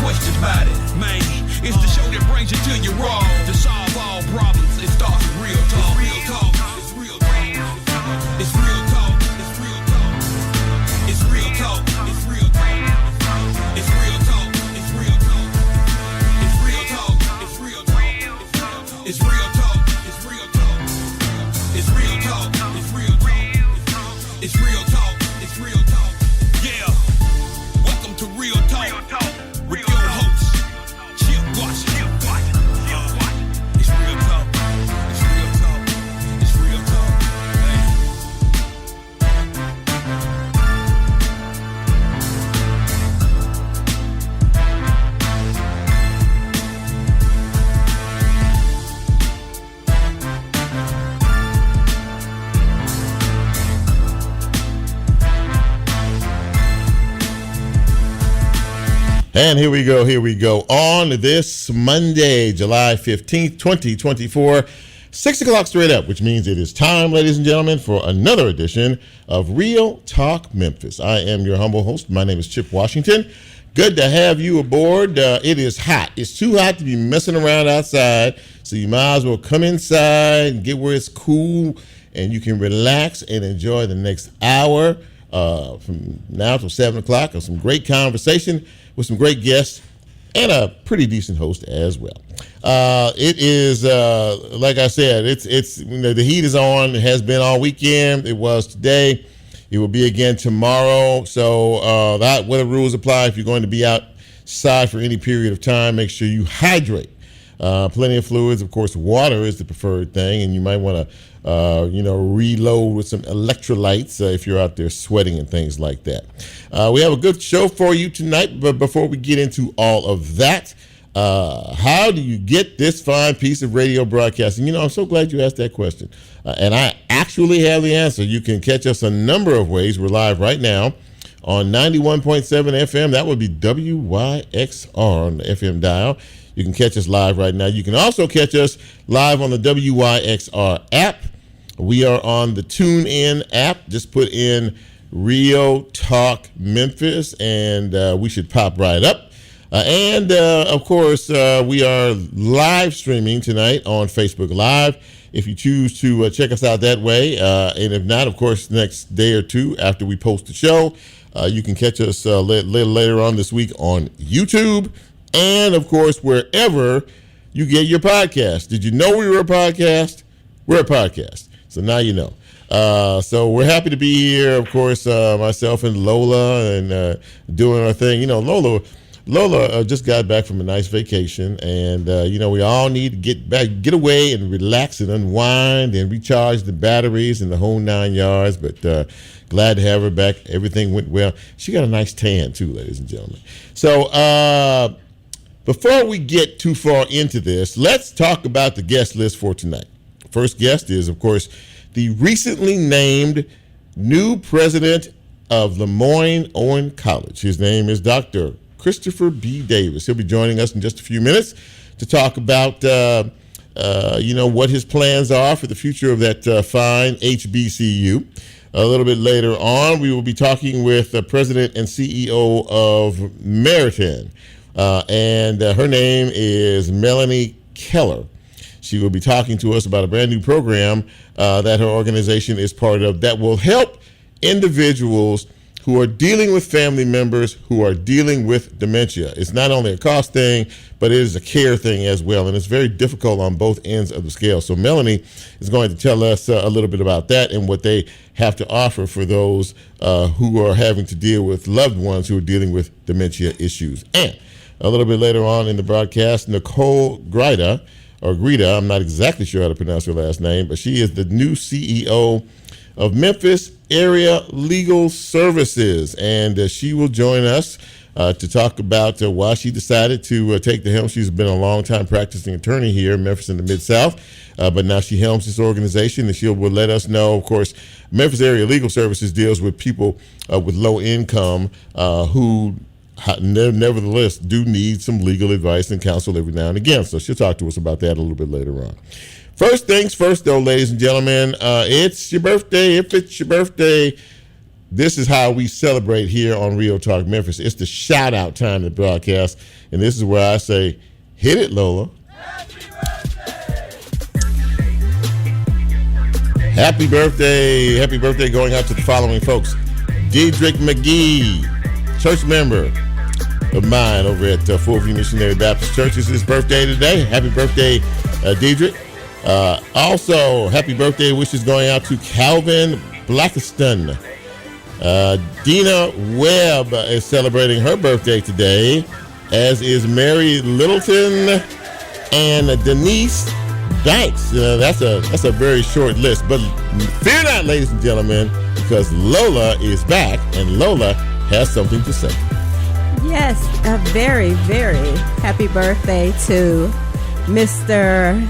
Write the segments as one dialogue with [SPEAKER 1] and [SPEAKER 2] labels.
[SPEAKER 1] question about it, man. It's the show that brings you to your raw. To solve all problems, it starts with real talk. Real talk. It's real talk. It's real talk. It's real talk. It's real talk. It's real talk. It's real talk. It's real talk. It's real talk. It's real talk. It's real talk. It's real talk. It's real talk. It's real talk. It's real talk. It's real talk. Yeah. Welcome to Real Talk with your host, Chip Washington. It's real talk. It's real talk. It's real talk.
[SPEAKER 2] And here we go. On this Monday, July 15th, 2024, 6 o'clock straight up, which means it is time, ladies and gentlemen, for another edition of Real Talk Memphis. I am your humble host. My name is Chip Washington. Good to have you aboard. It is hot. It's too hot to be messing around outside, so you might as well come inside and get where it's cool and you can relax and enjoy the next hour from now till 7 o'clock of some great conversation with some great guests and a pretty decent host as well. It is, like I said, it's the heat is on. It has been all weekend. It was today. It will be again tomorrow. So that weather rules apply. If you're going to be outside for any period of time, make sure you hydrate. Plenty of fluids. Of course, water is the preferred thing, and you might want to reload with some electrolytes if you're out there sweating and things like that. We have a good show for you tonight, but before we get into all of that, how do you get this fine piece of radio broadcasting? I'm so glad you asked that question. And I actually have the answer. You can catch us a number of ways. We're live right now on 91.7 FM. That would be WYXR on the FM dial. You can catch us live right now. You can also catch us live on the WYXR app. We are on the TuneIn app. Just put in Real Talk Memphis, and we should pop right up. Of course, we are live streaming tonight on Facebook Live. If you choose to check us out that way, and if not, of course, next day or two after we post the show, you can catch us later on this week on YouTube. And, of course, wherever you get your podcast. Did you know we were a podcast? We're a podcast. So now you know. So we're happy to be here, of course, myself and Lola, and doing our thing. Lola just got back from a nice vacation, and, we all need to get away and relax and unwind and recharge the batteries and the whole 9 yards. But glad to have her back. Everything went well. She got a nice tan, too, ladies and gentlemen. So, before we get too far into this, let's talk about the guest list for tonight. First guest is, of course, the recently named new president of Lemoyne-Owen College. His name is Dr. Christopher B. Davis. He'll be joining us in just a few minutes to talk about, what his plans are for the future of that fine HBCU. A little bit later on, we will be talking with the president and CEO of Meriton. And her name is Melanie Keller. She will be talking to us about a brand new program that her organization is part of that will help individuals who are dealing with family members who are dealing with dementia. It's not only a cost thing, but it is a care thing as well. And it's very difficult on both ends of the scale. So Melanie is going to tell us a little bit about that and what they have to offer for those who are having to deal with loved ones who are dealing with dementia issues. And a little bit later on in the broadcast, Nicole Grida, I'm not exactly sure how to pronounce her last name, but she is the new CEO of Memphis Area Legal Services, and she will join us to talk about why she decided to take the helm. She's been a long-time practicing attorney here in Memphis in the Mid-South, but now she helms this organization, and she will let us know. Of course, Memphis Area Legal Services deals with people with low income who nevertheless do need some legal advice and counsel every now and again. So she'll talk to us about that a little bit later on. First things first, though, ladies and gentlemen, it's your birthday. If it's your birthday, this is how we celebrate here on Real Talk Memphis. It's the shout out time to broadcast, and this is where I say, hit it, Lola. Happy birthday. Happy birthday going out to the following folks. Dedrick McGee, church member of mine over at Full View Missionary Baptist Church. It's his birthday today. Happy birthday, Dedrick. Also, happy birthday wishes going out to Calvin Blackiston. Dina Webb is celebrating her birthday today, as is Mary Littleton and Denise Banks. That's a very short list, but fear not, ladies and gentlemen, because Lola is back and Lola has something to say.
[SPEAKER 3] Yes, a very, very happy birthday to Mr.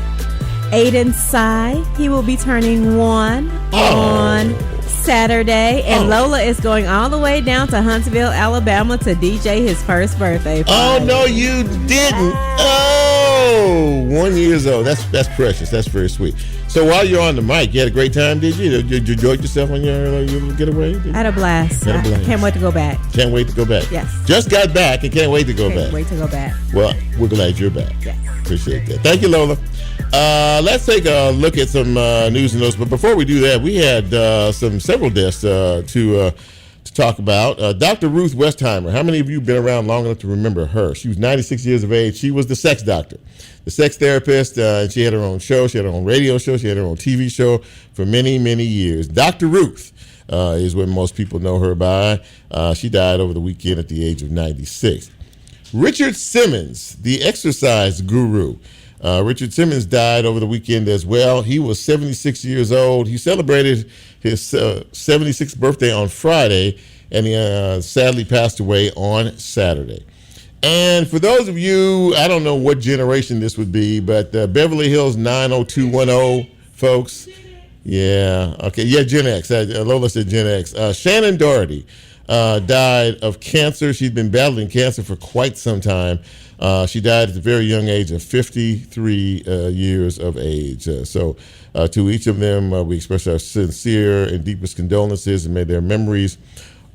[SPEAKER 3] Aiden Sy. He will be turning 1 on Saturday, and Lola is going all the way down to Huntsville, Alabama to DJ his first birthday party.
[SPEAKER 2] Oh, no, you didn't. Oh, 1 year old. That's precious. That's very sweet. So while you're on the mic, you had a great time, did you? Did you enjoy yourself on your getaway?
[SPEAKER 3] I had a blast. I can't wait to go back.
[SPEAKER 2] Can't wait to go back.
[SPEAKER 3] Yes.
[SPEAKER 2] Just got back and can't wait to go back.
[SPEAKER 3] Can't wait to go back.
[SPEAKER 2] Well, we're glad you're back.
[SPEAKER 3] Yes.
[SPEAKER 2] Appreciate that. Thank you, Lola. Let's take a look at some news and notes. But before we do that, we had several deaths to talk about. Dr. Ruth Westheimer. How many of you have been around long enough to remember her? She was 96 years of age. She was the sex doctor, the sex therapist. She had her own show. She had her own radio show. She had her own TV show for many, many years. Dr. Ruth is what most people know her by. She died over the weekend at the age of 96. Richard Simmons, the exercise guru. Richard Simmons died over the weekend as well. He was 76 years old. He celebrated his 76th birthday on Friday, and he sadly passed away on Saturday. And for those of you, I don't know what generation this would be, but Beverly Hills 90210 folks. Yeah, okay. Yeah, Gen X. Lola said Gen X. Shannon Doherty died of cancer. She'd been battling cancer for quite some time. She died at the very young age of 53 years of age. So to each of them, we express our sincere and deepest condolences, and may their memories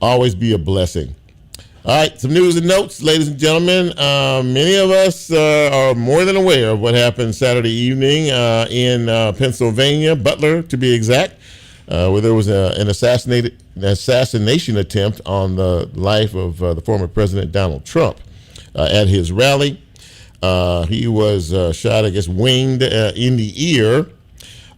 [SPEAKER 2] always be a blessing. All right, some news and notes, ladies and gentlemen. Many of us are more than aware of what happened Saturday evening in Pennsylvania, Butler to be exact, where there was an assassination attempt on the life of the former President Donald Trump. At his rally, he was shot, I guess, winged in the ear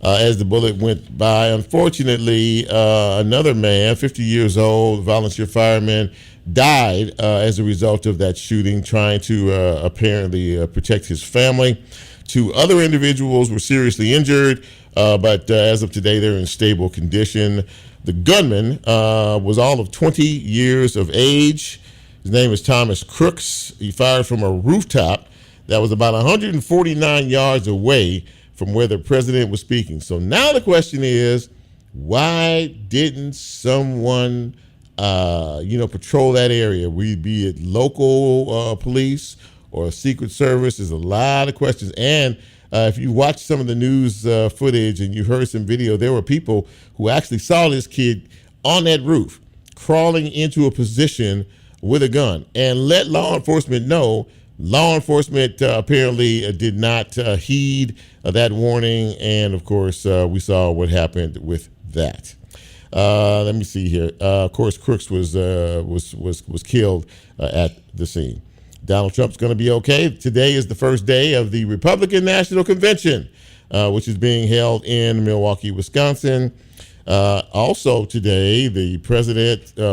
[SPEAKER 2] as the bullet went by. Unfortunately, another man, 50 years old, volunteer fireman, died as a result of that shooting, trying to apparently protect his family. 2 other individuals were seriously injured, but as of today, they're in stable condition. The gunman was all of 20 years of age. His name is Thomas Crooks. He fired from a rooftop that was about 149 yards away from where the president was speaking. So now the question is, why didn't someone, patrol that area? Be it local police or Secret Service? There's a lot of questions. And if you watch some of the news footage and you heard some video, there were people who actually saw this kid on that roof crawling into a position with a gun, and let law enforcement know. Law enforcement apparently did not heed that warning, and of course we saw what happened with that. Let me see here. Of course, Crooks was killed at the scene. Donald Trump's going to be okay. Today is the first day of the Republican National Convention, which is being held in Milwaukee, Wisconsin. Also today, the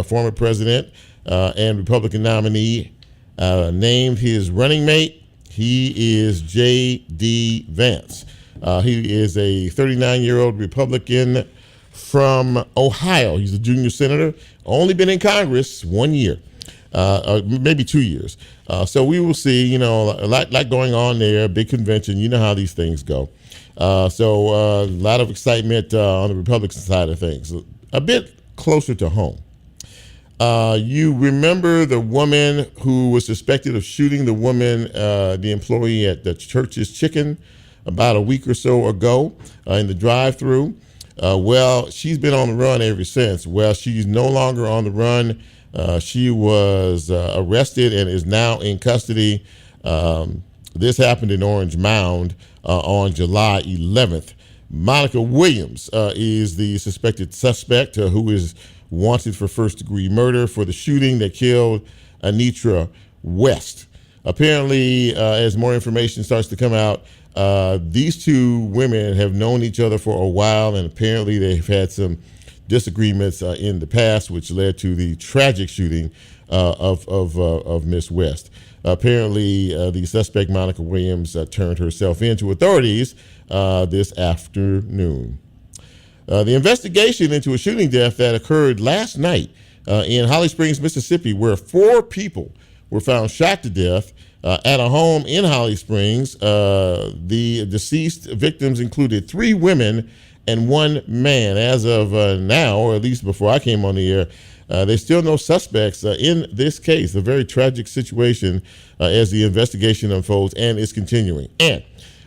[SPEAKER 2] former president, and Republican nominee named his running mate. He is J.D. Vance. He is a 39-year-old Republican from Ohio. He's a junior senator, only been in Congress 1 year, maybe 2 years. So we will see, a lot going on there, big convention. You know how these things go. So a lot of excitement on the Republican side of things. A bit closer to home. You remember the woman who was suspected of shooting the woman, the employee at the Church's Chicken, about a week or so ago in the drive-thru. Well, she's been on the run ever since. Well, she's no longer on the run. She was arrested and is now in custody. This happened in Orange Mound on July 11th. Monica Williams is the suspected suspect who is wanted for first-degree murder for the shooting that killed Anitra West. Apparently, as more information starts to come out, these two women have known each other for a while, and apparently they've had some disagreements in the past, which led to the tragic shooting of Miss West. Apparently, the suspect, Monica Williams, turned herself in to authorities this afternoon. The investigation into a shooting death that occurred last night in Holly Springs, Mississippi, where 4 people were found shot to death at a home in Holly Springs. The deceased victims included 3 women and 1 man. As of now, or at least before I came on the air, there's still no suspects in this case. A very tragic situation as the investigation unfolds and is continuing. And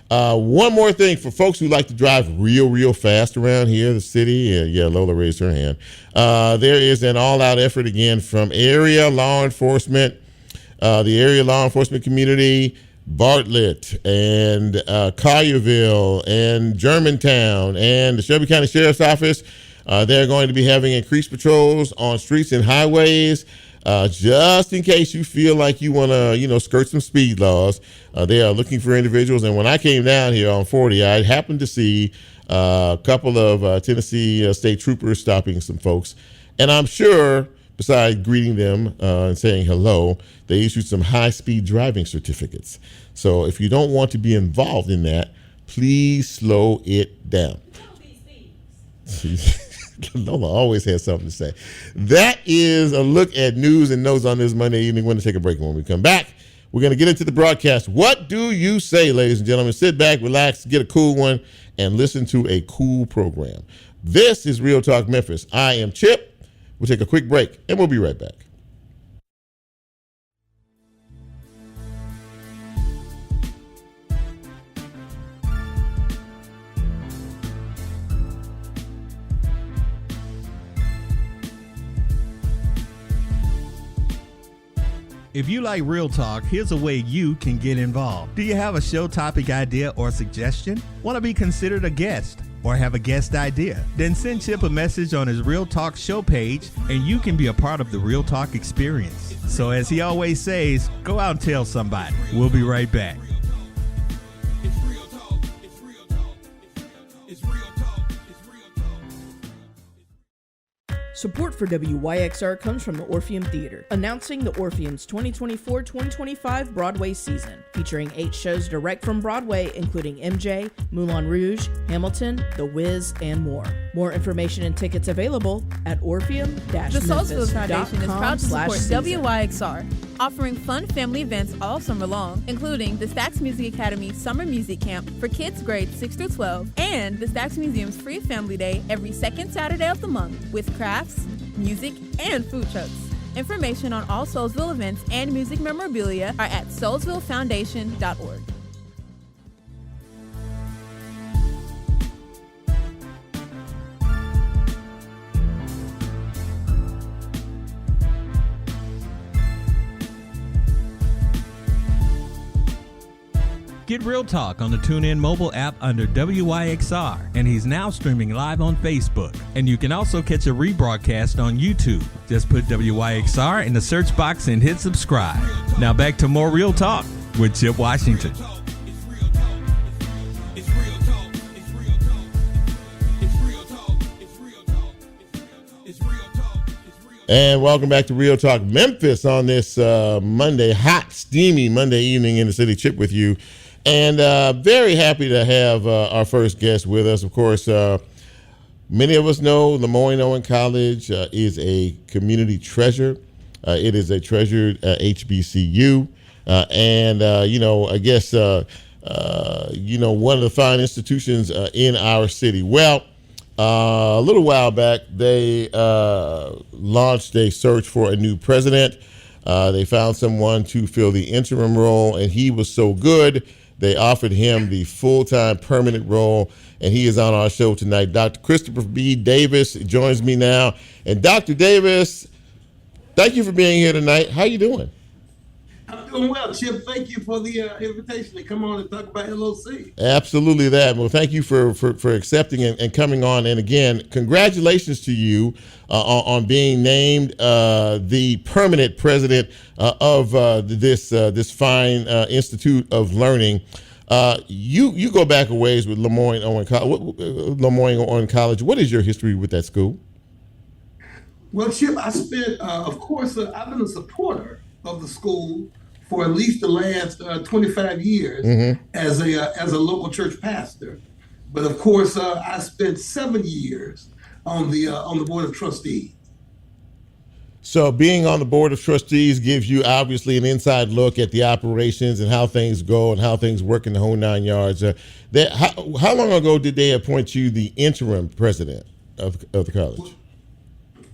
[SPEAKER 2] one more thing for folks who like to drive real fast around here, the city. Yeah, Lola raised her hand. There is an all-out effort again from area law enforcement, the area law enforcement community, Bartlett and Collierville and Germantown and the Shelby County Sheriff's Office. They're going to be having increased patrols on streets and highways, just in case you feel like you want to, skirt some speed laws. They are looking for individuals. And when I came down here on 40, I happened to see a couple of Tennessee state troopers stopping some folks. And I'm sure, besides greeting them and saying hello, they issued some high-speed driving certificates. So if you don't want to be involved in that, please slow it down. Lola always has something to say. That is a look at news and notes on this Monday evening. We're going to take a break. When we come back, we're going to get into the broadcast. What do you say, ladies and gentlemen? Sit back, relax, get a cool one, and listen to a cool program. This is Real Talk Memphis. I am Chip. We'll take a quick break, and we'll be right back.
[SPEAKER 4] If you like Real Talk, here's a way you can get involved. Do you have a show topic idea or suggestion? Want to be considered a guest or have a guest idea? Then send Chip a message on his Real Talk show page and you can be a part of the Real Talk experience. So as he always says, go out and tell somebody. We'll be right back.
[SPEAKER 5] Support for WYXR comes from the Orpheum Theater, announcing the Orpheum's 2024-2025 Broadway season, featuring 8 shows direct from Broadway, including MJ, Moulin Rouge, Hamilton, The Wiz, and more. More information and tickets available at
[SPEAKER 6] The Soulsville Foundation is proud to support WYXR, offering fun family events all summer long, including the Stax Music Academy Summer Music Camp for kids grades 6 through 12, and the Stax Museum's Free Family Day every second Saturday of the month with crafts, music, and food trucks. Information on all Soulsville events and music memorabilia are at soulsvillefoundation.org.
[SPEAKER 4] Get Real Talk on the TuneIn mobile app under WYXR, and he's now streaming live on Facebook. And you can also catch a rebroadcast on YouTube. Just put WYXR in the search box and hit subscribe. Now back to more Real Talk with Chip Washington.
[SPEAKER 2] And welcome back to Real Talk Memphis on this Monday, hot, steamy Monday evening in the city. Chip with you. And very happy to have our first guest with us. Of course, many of us know Lemoyne Owen College is a community treasure. It is a treasured HBCU. And, I guess, one of the fine institutions in our city. Well, a little while back, they launched a search for a new president. They found someone to fill the interim role, and he was so good they offered him the full-time permanent role, and he is on our show tonight. Dr. Christopher B. Davis joins me now. And Dr. Davis, thank you for being here tonight. How you doing?
[SPEAKER 7] I'm doing well, Chip. Thank you for the invitation to come on and talk about LOC.
[SPEAKER 2] Absolutely that. Well, thank you for accepting and coming on. And again, congratulations to you on being named the permanent president of this fine Institute of Learning. You go back a ways with Lemoyne-Owen College. What is your history with that school?
[SPEAKER 7] Well, Chip, I spent, of course, I've been a supporter of the school for at least the last 25 years as a local church pastor. But of course, I spent 7 years on the board of trustees.
[SPEAKER 2] So being on the board of trustees gives you obviously an inside look at the operations and how things go and how things work in the whole 9 yards. How long ago did they appoint you the interim president of the college?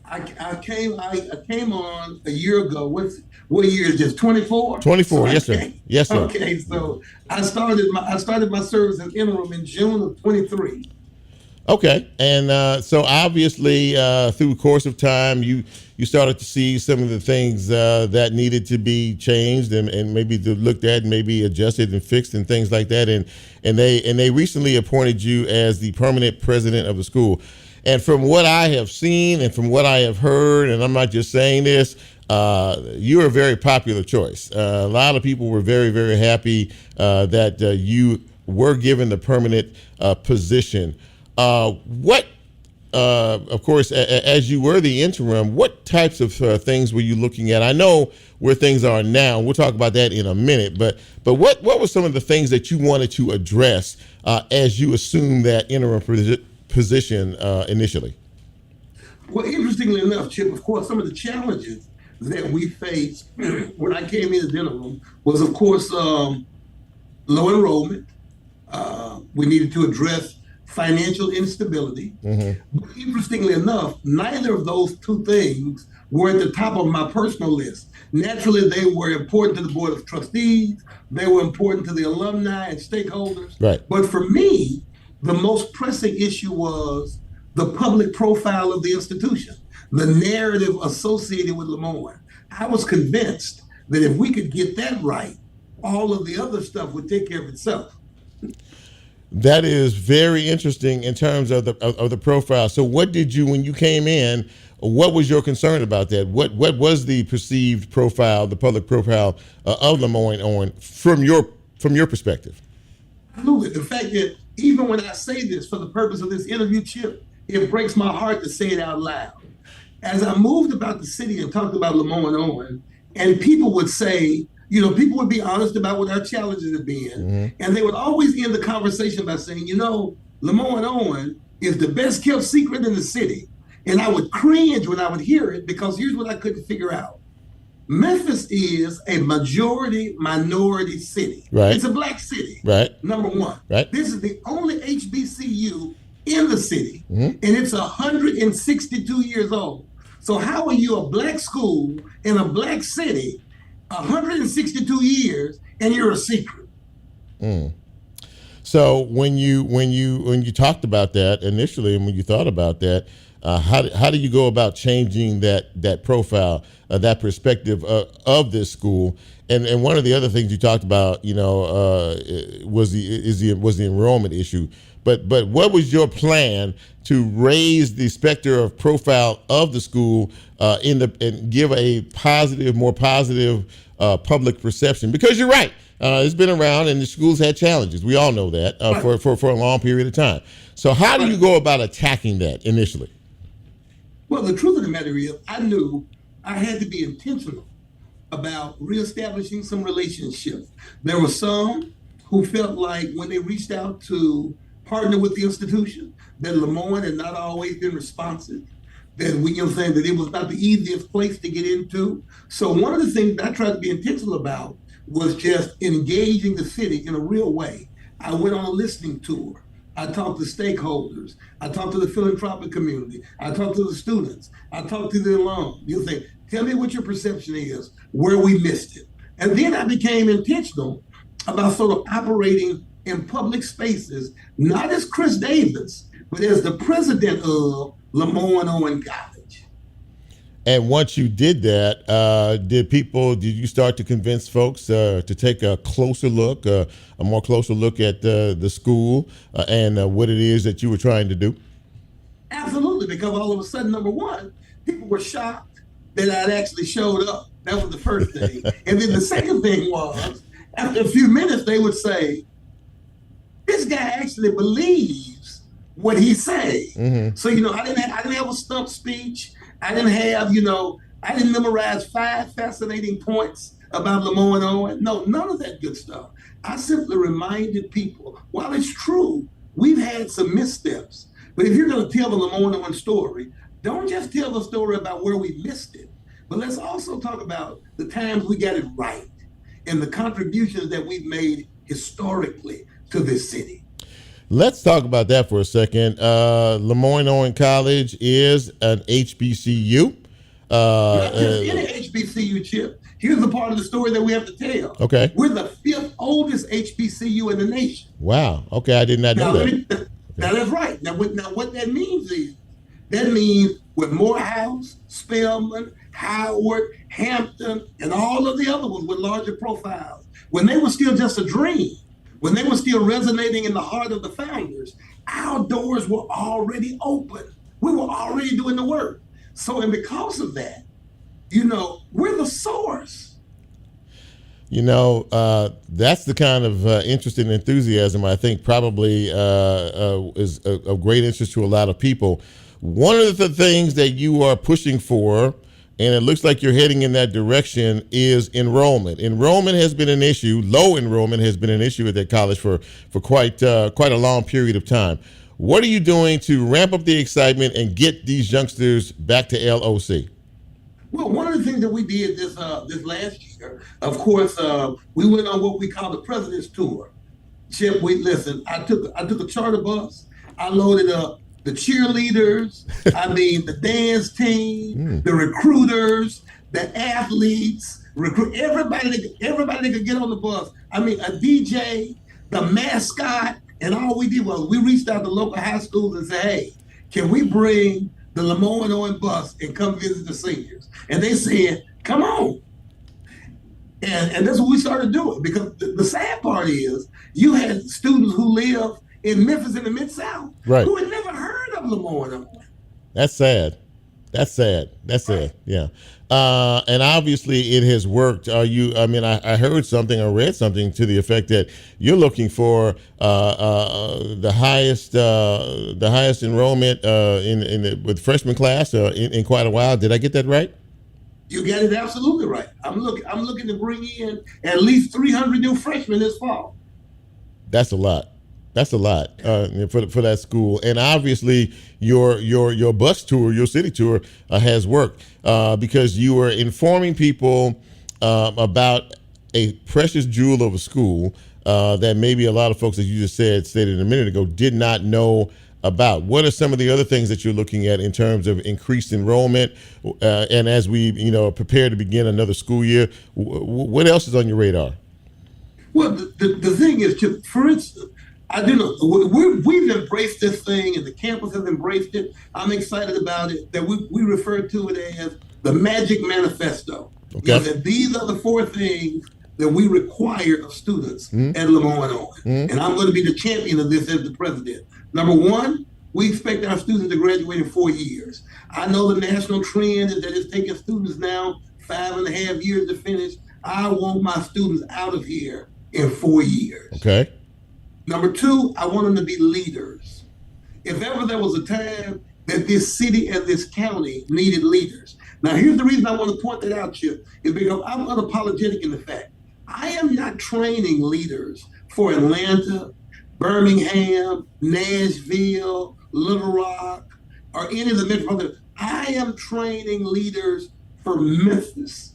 [SPEAKER 7] I came on a year ago. What year is this? 24.
[SPEAKER 2] 24. Yes, sir. Yes, sir.
[SPEAKER 7] Okay, so I started my service as interim in June of 23.
[SPEAKER 2] Okay, and so obviously through the course of time, you started to see some of the things that needed to be changed and maybe looked at, and maybe adjusted and fixed and things like that. And they recently appointed you as the permanent president of the school. And from what I have seen and from what I have heard, and I'm not just saying this, you're a very popular choice. A lot of people were very, very happy that you were given the permanent position. Of course, as you were the interim, what types of things were you looking at? I know where things are now. We'll talk about that in a minute. But what were some of the things that you wanted to address as you assumed that interim position initially?
[SPEAKER 7] Well, interestingly enough, Chip, of course, some of the challenges that we faced when I came in as interim was, of course, low enrollment. We needed to address financial instability. But interestingly enough, neither of those two things were at the top of my personal list. Naturally, they were important to the board of trustees. They were important to the alumni and stakeholders.
[SPEAKER 2] Right.
[SPEAKER 7] But for me, the most pressing issue was the public profile of the institution, the narrative associated with Lemoyne. I was convinced that if we could get that right, all of the other stuff would take care of itself.
[SPEAKER 2] That is very interesting in terms of the profile. So what did you, when you came in, what was your concern about that? What was the perceived profile, the public profile of Lemoyne-Owen from your perspective?
[SPEAKER 7] Absolutely. The fact that even when I say this for the purpose of this interview, Chip, it breaks my heart to say it out loud. As I moved about the city and talked about Lemoyne-Owen, and people would say, people would be honest about what our challenges have been. And they would always end the conversation by saying, Lemoyne-Owen is the best kept secret in the city. And I would cringe when I would hear it, because here's what I couldn't figure out. Memphis is a minority city.
[SPEAKER 2] Right.
[SPEAKER 7] It's a black city.
[SPEAKER 2] Right.
[SPEAKER 7] Number one.
[SPEAKER 2] Right.
[SPEAKER 7] This is the only HBCU in the city, and it's 162 years old. So how are you a black school in a black city, 162 years, and you're a secret?
[SPEAKER 2] So when you talked about that initially, and when you thought about that, how do you go about changing that profile, that perspective of this school? And one of the other things you talked about, was the enrollment issue. But what was your plan to raise the specter of profile of the school and give a more positive public perception? Because you're right, it's been around and the school's had challenges. We all know that for a long period of time. So how do you go about attacking that initially?
[SPEAKER 7] Well, the truth of the matter is, I knew I had to be intentional about reestablishing some relationships. There were some who felt like when they reached out to partner with the institution, that Lemoyne had not always been responsive, that that it was not the easiest place to get into. So one of the things that I tried to be intentional about was just engaging the city in a real way. I went on a listening tour. I talked to stakeholders. I talked to the philanthropic community. I talked to the students. I talked to the alum. You'll say, tell me what your perception is, where we missed it. And then I became intentional about sort of operating in public spaces, not as Chris Davis, but as the president of Lemoyne-Owen College.
[SPEAKER 2] And once you did that, did you start to convince folks to take a closer look, a more closer look at the school and what it is that you were trying to do?
[SPEAKER 7] Absolutely, because all of a sudden, number one, people were shocked that I'd actually showed up. That was the first thing. And then the second thing was, after a few minutes, they would say, this guy actually believes what he's saying. Mm-hmm. So, I didn't have a stump speech. I didn't have, I didn't memorize 5 fascinating points about Lemoyne-Owen. No, none of that good stuff. I simply reminded people, while it's true, we've had some missteps, but if you're going to tell the Lemoyne-Owen story, don't just tell the story about where we missed it, but let's also talk about the times we got it right and the contributions that we've made historically to this city.
[SPEAKER 2] Let's talk about that for a second. Lemoyne-Owen College is an HBCU.
[SPEAKER 7] Not just any HBCU, Chip. Here's the part of the story that we have to tell.
[SPEAKER 2] Okay.
[SPEAKER 7] We're the 5th oldest HBCU in the nation.
[SPEAKER 2] Wow. Okay, I did not know that.
[SPEAKER 7] Now that's right. Now what that means is, that means with Morehouse, Spelman, Howard, Hampton, and all of the other ones with larger profiles, when they were still just a dream, when they were still resonating in the heart of the founders, our doors were already open. We were already doing the work. So, and because of that, we're the source.
[SPEAKER 2] That's the kind of interest and enthusiasm I think probably is of great interest to a lot of people. One of the things that you are pushing for, and it looks like you're heading in that direction, is enrollment. Enrollment has been an issue. Low enrollment has been an issue at that college for quite a long period of time. What are you doing to ramp up the excitement and get these youngsters back to LOC?
[SPEAKER 7] Well, one of the things that we did this last year, of course, we went on what we call the President's Tour. Chip, I took a charter bus. I loaded up the cheerleaders, the dance team, the recruiters, the athletes, everybody that could get on the bus. A DJ, the mascot, and all we did was we reached out to local high schools and said, hey, can we bring the Lemoyne-Owen bus and come visit the seniors? And they said, come on. And that's what we started doing, because the sad part is you had students who live in Memphis in the Mid-South, right, who had never heard of Lemoyne-Owen.
[SPEAKER 2] That's sad. Yeah. And obviously it has worked. I heard something or read something to the effect that you're looking for the highest enrollment with freshman class in quite a while. Did I get that right?
[SPEAKER 7] You got it absolutely right. I'm looking to bring in at least 300 new freshmen this fall.
[SPEAKER 2] That's a lot. For that school. And obviously your bus tour, your city tour has worked because you were informing people about a precious jewel of a school that maybe a lot of folks, as you just stated a minute ago, did not know about. What are some of the other things that you're looking at in terms of increased enrollment? And as we prepare to begin another school year, what else is on your radar?
[SPEAKER 7] Well, the thing is, for instance, I do know we've embraced this thing, and the campus has embraced it. I'm excited about it. That we refer to it as the Magic Manifesto.
[SPEAKER 2] Okay.
[SPEAKER 7] That these are the 4 things that we require of students at Lemoyne-Owen, and I'm going to be the champion of this as the president. Number 1, we expect our students to graduate in 4 years. I know the national trend is that it's taking students now 5.5 years to finish. I want my students out of here in 4 years.
[SPEAKER 2] Okay.
[SPEAKER 7] Number 2, I want them to be leaders. If ever there was a time that this city and this county needed leaders. Now, here's the reason I want to point that out, Chip, is because I'm unapologetic in the fact I am not training leaders for Atlanta, Birmingham, Nashville, Little Rock, or any of the metropolitan. I am training leaders for Memphis.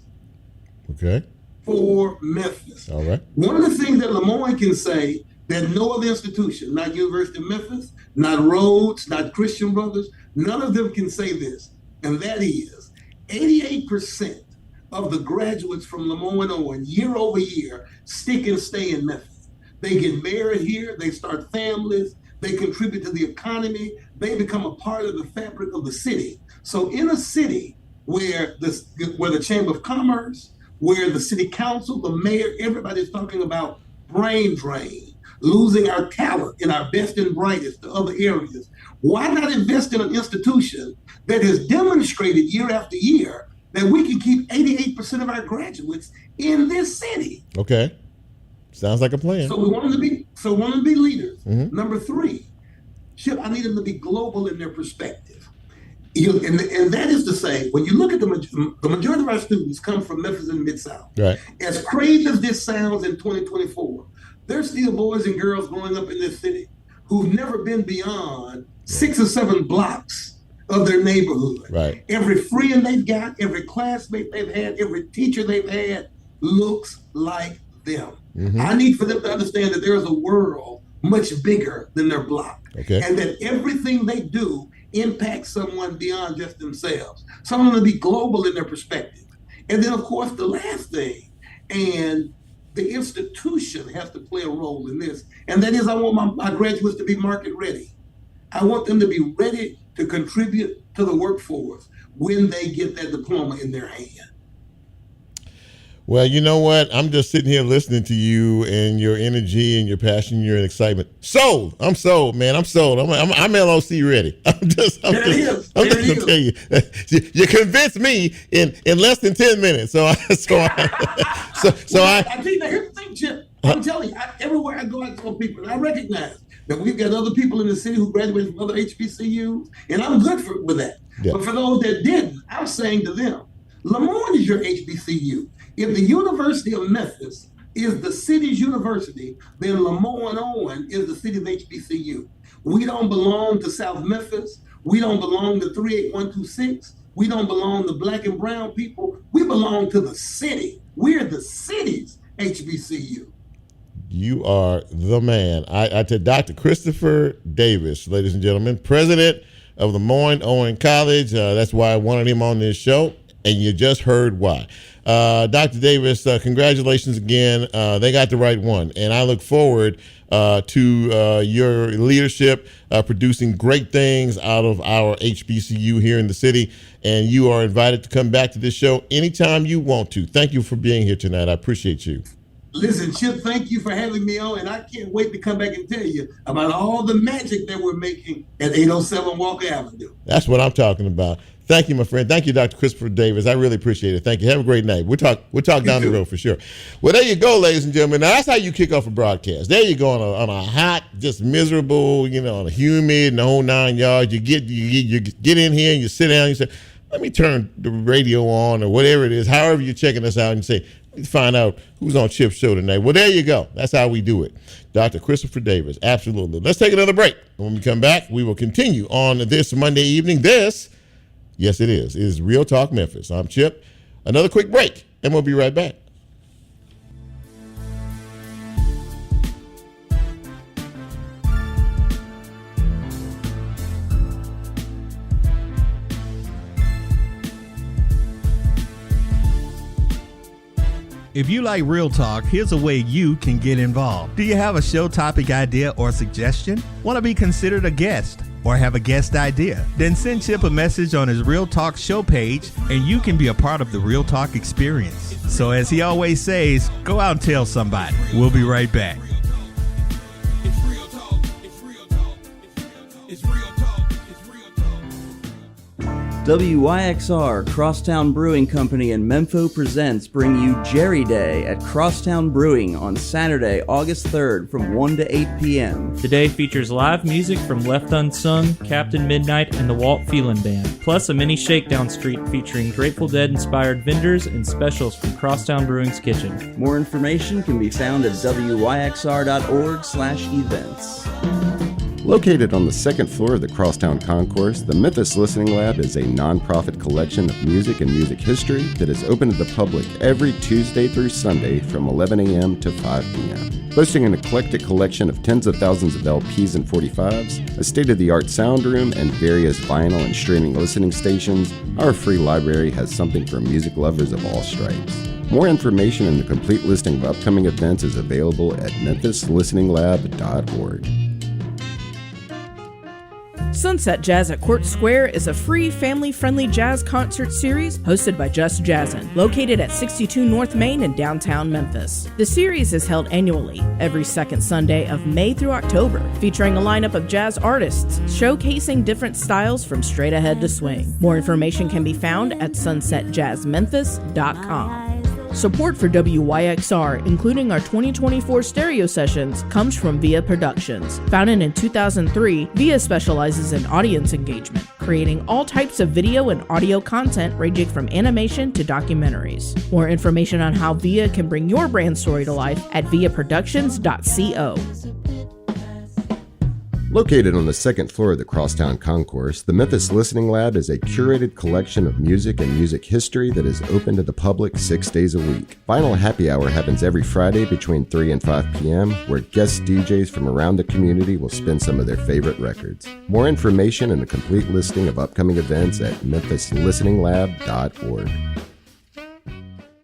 [SPEAKER 2] Okay.
[SPEAKER 7] For Memphis.
[SPEAKER 2] All right.
[SPEAKER 7] One of the things that Lemoyne can say that no other institution, not University of Memphis, not Rhodes, not Christian Brothers, none of them can say this, and that is 88% of the graduates from Lamar and Owen year over year stick and stay in Memphis. They get married here, they start families, they contribute to the economy, they become a part of the fabric of the city. So in a city where the Chamber of Commerce, where the city council, the mayor, everybody's talking about brain drain, losing our talent in our best and brightest to other areas, why not invest in an institution that has demonstrated year after year that we can keep 88% of our graduates in this city?
[SPEAKER 2] Okay. Sounds like a plan.
[SPEAKER 7] So we want them to be leaders. Mm-hmm. Number 3, Chip, I need them to be global in their perspective. And that is to say, when you look at the majority of our students come from Memphis and Mid-South.
[SPEAKER 2] Right.
[SPEAKER 7] As crazy as this sounds in 2024, there's still boys and girls growing up in this city who've never been beyond 6 or 7 blocks of their neighborhood.
[SPEAKER 2] Right.
[SPEAKER 7] Every friend they've got, every classmate they've had, every teacher they've had looks like them. Mm-hmm. I need for them to understand that there is a world much bigger than their block.
[SPEAKER 2] Okay.
[SPEAKER 7] And that everything they do impacts someone beyond just themselves. Someone to be global in their perspective. And then, of course, the last thing, and the institution has to play a role in this, and that is I want my graduates to be market ready. I want them to be ready to contribute to the workforce when they get that diploma in their hand.
[SPEAKER 2] Well, you know what? I'm just sitting here listening to you and your energy and your passion, your excitement. Sold. I'm sold, man. I'm sold. I'm LOC ready. I'm just gonna tell you. You convinced me in less than 10 minutes. I think
[SPEAKER 7] here's the thing, Chip. I'm telling you, everywhere I go, I tell people, and I recognize that we've got other people in the city who graduated from other HBCUs, and I'm good with that. Yeah. But for those that didn't, I'm saying to them, Lamar is your HBCU. If the University of Memphis is the city's university, then Lamar and Owen is the city's HBCU. We don't belong to South Memphis. We don't belong to 38126. We don't belong to black and brown people. We belong to the city. We're the city's HBCU.
[SPEAKER 2] You are the man. To Dr. Christopher Davis, ladies and gentlemen, president of Lamar Owen College. That's why I wanted him on this show, and you just heard why. Dr. Davis, congratulations again. They got the right one, and I look forward to your leadership, producing great things out of our HBCU here in the city, and you are invited to come back to this show anytime you want to. Thank you for being here tonight. I appreciate you.
[SPEAKER 7] Listen, Chip, thank you for having me on, and I can't wait to come back and tell you about all the magic that we're making at 807 Walker Avenue.
[SPEAKER 2] That's what I'm talking about. Thank you, my friend. Thank you, Dr. Christopher Davis. I really appreciate it. Thank you. Have a great night. We'll talk down the road for sure. Well, there you go, ladies and gentlemen. Now, that's how you kick off a broadcast. There you go on a hot, just miserable, on a humid and the whole 9 yards. You get in here and you sit down and you say, let me turn the radio on or whatever it is, however you're checking us out, and say, find out who's on Chip's show tonight. Well, there you go. That's how we do it. Dr. Christopher Davis. Absolutely. Let's take another break. When we come back, we will continue on this Monday evening. Yes, it is. It is Real Talk Memphis. I'm Chip. Another quick break, and we'll be right back.
[SPEAKER 4] If you like Real Talk, here's a way you can get involved. Do you have a show topic idea or suggestion? Want to be considered a guest? Or have a guest idea? Then send Chip a message on his Real Talk show page, and you can be a part of the Real Talk experience. So as he always says, go out and tell somebody. We'll be right back.
[SPEAKER 8] WYXR Crosstown Brewing Company and Mempho Presents bring you Jerry Day at Crosstown Brewing on Saturday, August 3rd from 1 to 8 p.m.
[SPEAKER 9] The day features live music from Left Unsung, Captain Midnight, and the Walt Phelan Band, plus a mini shakedown street featuring Grateful Dead-inspired vendors and specials from Crosstown Brewing's kitchen.
[SPEAKER 8] More information can be found at wyxr.org/events.
[SPEAKER 10] Located on the second floor of the Crosstown Concourse, the Memphis Listening Lab is a nonprofit collection of music and music history that is open to the public every Tuesday through Sunday from 11 a.m. to 5 p.m. Boasting an eclectic collection of tens of thousands of LPs and 45s, a state-of-the-art sound room, and various vinyl and streaming listening stations, our free library has something for music lovers of all stripes. More information and the complete listing of upcoming events is available at memphislisteninglab.org.
[SPEAKER 5] Sunset Jazz at Court Square is a free, family-friendly jazz concert series hosted by Just Jazzin', located at 62 North Main in downtown Memphis. The series is held annually, every second Sunday of May through October, featuring a lineup of jazz artists showcasing different styles from straight ahead to swing. More information can be found at sunsetjazzmemphis.com. Support for WYXR, including our 2024 stereo sessions, comes from VIA Productions. Founded in 2003, VIA specializes in audience engagement, creating all types of video and audio content ranging from animation to documentaries. More information on how VIA can bring your brand story to life at viaproductions.co.
[SPEAKER 10] Located on the second floor of the Crosstown Concourse, the Memphis Listening Lab is a curated collection of music and music history that is open to the public 6 days a week. Vinyl Happy Hour happens every Friday between 3 and 5 p.m., where guest DJs from around the community will spin some of their favorite records. More information and a complete listing of upcoming events at memphislisteninglab.org.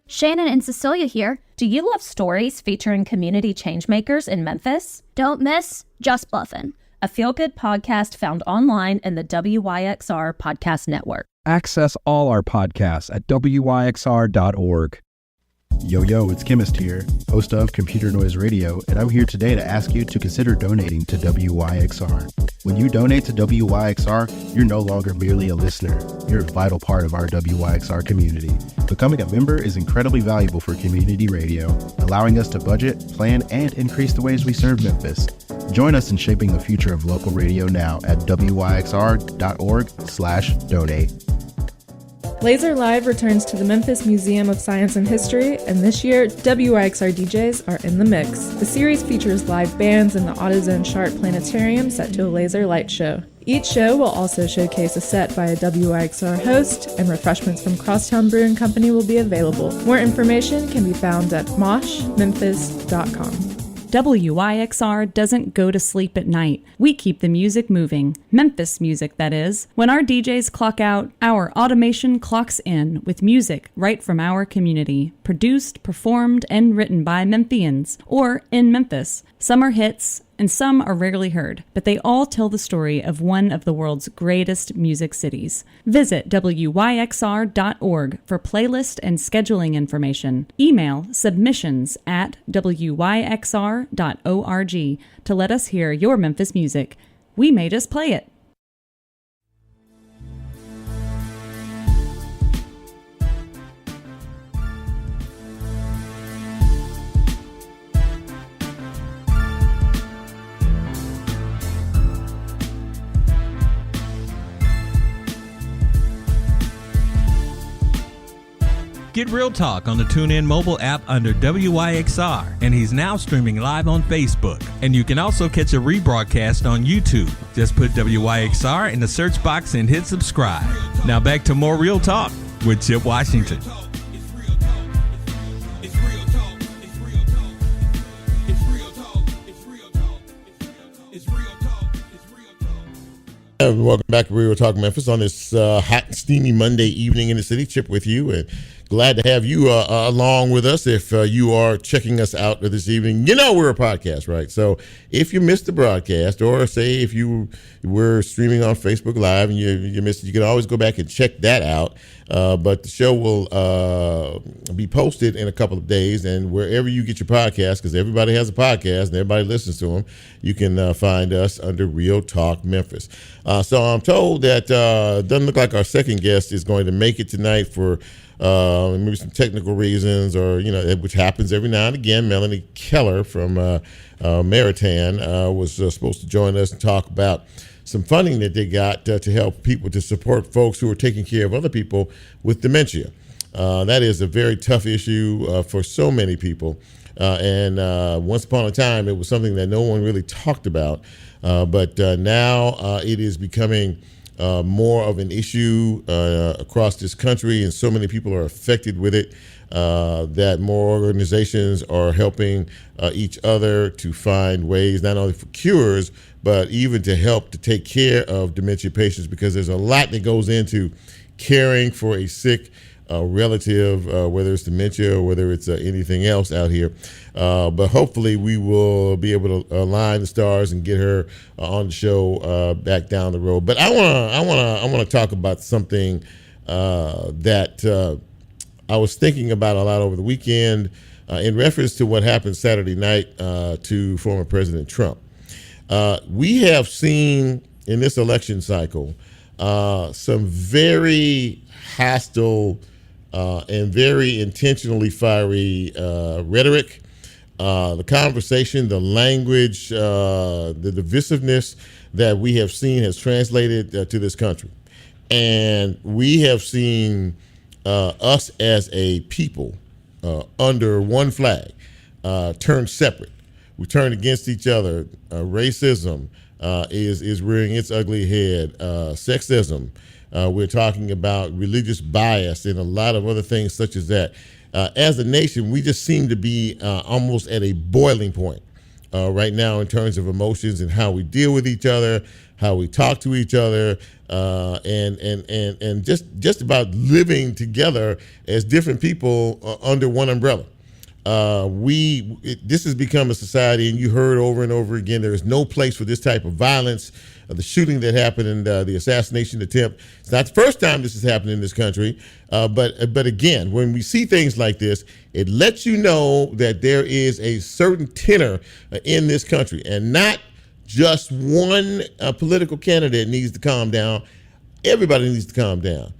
[SPEAKER 11] Shannon and Cecilia here. Do you love stories featuring community changemakers in Memphis? Don't miss Just Bluffin', a feel-good podcast found online in the WYXR Podcast Network.
[SPEAKER 12] Access all our podcasts at wyxr.org. Yo, it's Chemist here, host of Computer Noise Radio, and I'm here today to ask you to consider donating to WYXR. When you donate to WYXR, you're no longer merely a listener. You're a vital part of our WYXR community. Becoming a member is incredibly valuable for community radio, allowing us to budget, plan, and increase the ways we serve Memphis. Join us in shaping the future of local radio now at wyxr.org/donate.
[SPEAKER 13] Laser Live returns to the Memphis Museum of Science and History, and this year, WYXR DJs are in the mix. The series features live bands in the AutoZone Sharp Planetarium set to a laser light show. Each show will also showcase a set by a WYXR host, and refreshments from Crosstown Brewing Company will be available. More information can be found at moshmemphis.com.
[SPEAKER 14] WYXR doesn't go to sleep at night. We keep the music moving. Memphis music, that is. When our DJs clock out, our automation clocks in with music right from our community. Produced, performed, and written by Memphians, or in Memphis. Some are hits, and some are rarely heard, but they all tell the story of one of the world's greatest music cities. Visit wyxr.org for playlist and scheduling information. Email submissions@wyxr.org to let us hear your Memphis music. We may just play it.
[SPEAKER 4] Get Real Talk on the TuneIn mobile app under WYXR, and he's now streaming live on Facebook. And you can also catch a rebroadcast on YouTube. Just put WYXR in the search box and hit subscribe. Now back to more Real Talk with Chip Washington.
[SPEAKER 2] Welcome back to Real Talk Memphis on this hot and steamy Monday evening in the city. Chip with you, and glad to have you along with us. If you are checking us out this evening, you know we're a podcast, right? So if you missed the broadcast, or say if you were streaming on Facebook Live and you missed it, you can always go back and check that out. But the show will be posted in a couple of days, and wherever you get your podcast, because everybody has a podcast and everybody listens to them, you can find us under Real Talk Memphis. So I'm told that it doesn't look like our second guest is going to make it tonight for maybe some technical reasons, or which happens every now and again. Melanie Keller from Maritan was supposed to join us and talk about some funding that they got to help people, to support folks who are taking care of other people with dementia. That is a very tough issue for so many people. And once upon a time, it was something that no one really talked about. But now it is becoming more of an issue across this country, and so many people are affected with it that more organizations are helping each other to find ways not only for cures, but even to help to take care of dementia patients, because there's a lot that goes into caring for a sick relative, whether it's dementia or whether it's anything else out here. But hopefully we will be able to align the stars and get her on the show back down the road. But I want to talk about something that I was thinking about a lot over the weekend in reference to what happened Saturday night to former President Trump. We have seen in this election cycle some very hostile and very intentionally fiery rhetoric, the conversation, the language, the divisiveness that we have seen has translated to this country. And we have seen us as a people under one flag turn separate. We turn against each other. Racism is rearing its ugly head. Sexism. We're talking about religious bias and a lot of other things such as that. As a nation, we just seem to be almost at a boiling point right now in terms of emotions and how we deal with each other, how we talk to each other, and just about living together as different people under one umbrella. This has become a society, and you heard over and over again, there is no place for this type of violence. The shooting that happened and the assassination attempt, it's not the first time this has happened in this country, but again, when we see things like this, it lets you know that there is a certain tenor in this country, and not just one political candidate needs to calm down. Everybody needs to calm down.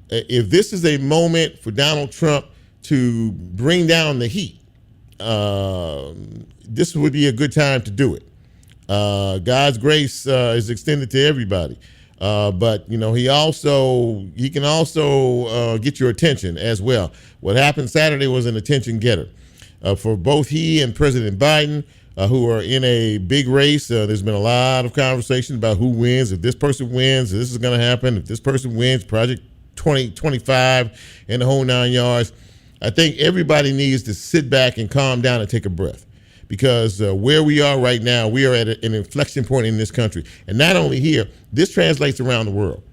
[SPEAKER 2] If this is a moment for Donald Trump to bring down the heat, this would be a good time to do it. God's grace is extended to everybody, but you know he can also get your attention as well. What happened Saturday was an attention getter for both he and President Biden, who are in a big race. There's been a lot of conversation about who wins. If this person wins, this is going to happen. If this person wins, Project 2025 and the whole 9 yards. I think everybody needs to sit back and calm down and take a breath. Because where we are right now, we are at an inflection point in this country. And not only here, this translates around the world.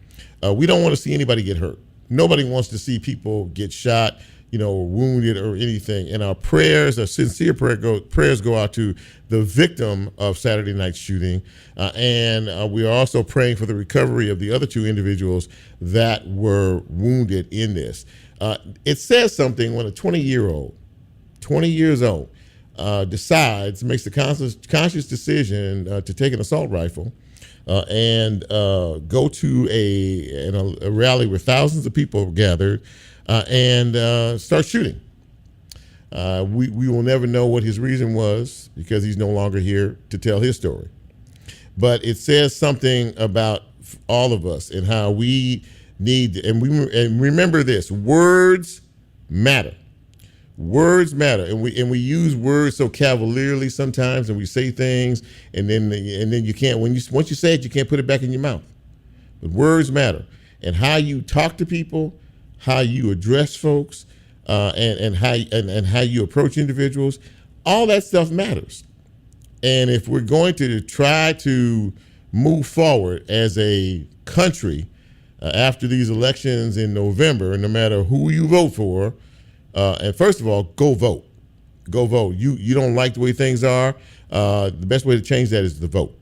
[SPEAKER 2] We don't want to see anybody get hurt. Nobody wants to see people get shot, or wounded or anything. And our prayers, our sincere prayers go out to the victim of Saturday night's shooting. And we are also praying for the recovery of the other two individuals that were wounded in this. It says something when a 20 years old, makes the conscious decision to take an assault rifle and go to a rally where thousands of people gathered and start shooting. We will never know what his reason was because he's no longer here to tell his story. But it says something about all of us and how we need, and remember this: words matter. Words matter, and we use words so cavalierly sometimes, and we say things, and then you can't. Once you say it, you can't put it back in your mouth. But words matter, and how you talk to people, how you address folks, and how you approach individuals, all that stuff matters. And if we're going to try to move forward as a country after these elections in November, no matter who you vote for. And first of all, go vote. Go vote. You don't like the way things are. The best way to change that is to vote.